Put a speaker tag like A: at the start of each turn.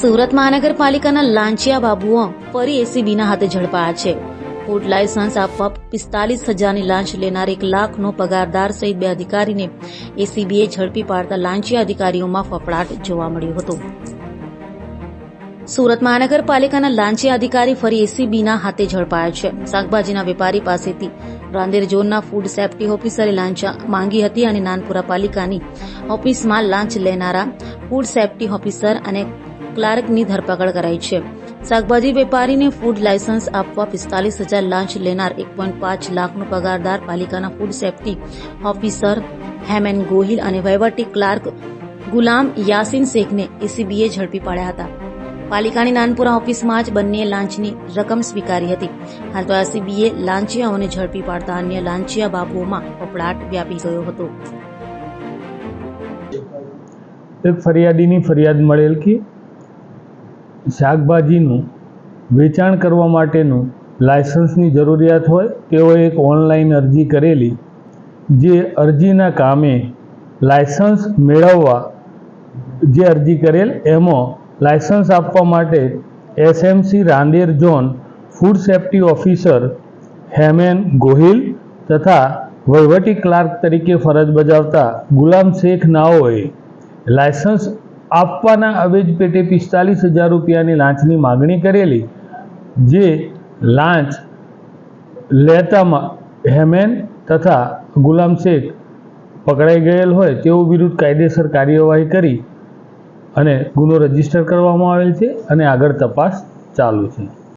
A: સુરત મહાનગરપાલિકાના લાંચિયા બાબુઓ ફરી એસીબીના હાથે ઝડપાયા છે। ફૂડ લાયસન્સ આપવા 45,000ની લાંચ લેનાર 1 લાખનો પગારદાર સહિત 2 અધિકારીને એસીબીએ ઝડપી પાડતા લાંચિયા અધિકારીઓમાં ફફડાટ જોવા મળ્યો હતો। સુરત મહાનગરપાલિકાના લાંચિયા અધિકારી ફરી એસીબીના હાથે ઝડપાયા છે। શાકભાજીના વેપારી પાસેથી રાંદેર ઝોનના ફૂડ સેફ્ટી ઓફિસરે લાંચ માંગી હતી અને નાનપુરા પાલિકાની ઓફિસમાં લાંચ લેનારા ફૂડ સેફ્ટી ઓફિસર અને ક્લાર્કની ધરપકડ કરાઈ છે। શાકભાજી વેપારીને ફૂડ લાયસન્સ આપવા 45,000 લાંચ લેનાર 1.5 લાખનો પગારદાર પાલિકાના food safety officer Hemen Gohil અને વહીવટી ક્લાર્ક ગુલામ યાસીન શેખને એસીબીએ ઝડપી પાડ્યા હતા। પાલિકાની નાનપુરા ઓફિસમાં જ બંને લાંચની રકમ સ્વીકારી હતી। હાલ તો એસીબીએ લાંચિયાઓને ઝડપી પાડતા અન્ય લાંચિયા બાબુઓમાં ફફડાટ વ્યાપી ગયો હતો।
B: એક ફરિયાદીની ફરિયાદ મળેલ કે શાકભાજીનું વેચાણ કરવા માટેનું લાયસન્સની જરૂરિયાત હોય તેઓએ એક ઓનલાઈન અરજી કરેલી, જે અરજીના કામે લાયસન્સ મેળવવા જે અરજી કરેલ એમાં લાયસન્સ આપવા માટે SMC Rander zone food safety officer Hemen Gohil તથા વહીવટી ક્લાર્ક તરીકે ફરજ બજાવતા ગુલામ શેખ નાઓએ લાયસન્સ આપવાના અવેજ પેટે 45,000 રૂપિયાની લાંચની માગણી કરેલી, જે લાંચ લેતામાં હેમેન તથા ગુલામ શેખ પકડાઈ ગયેલ હોય તેઓ વિરુદ્ધ કાયદેસર કાર્યવાહી કરી અને ગુનો રજીસ્ટર કરવામાં આવેલ છે અને આગળ તપાસ ચાલુ છે।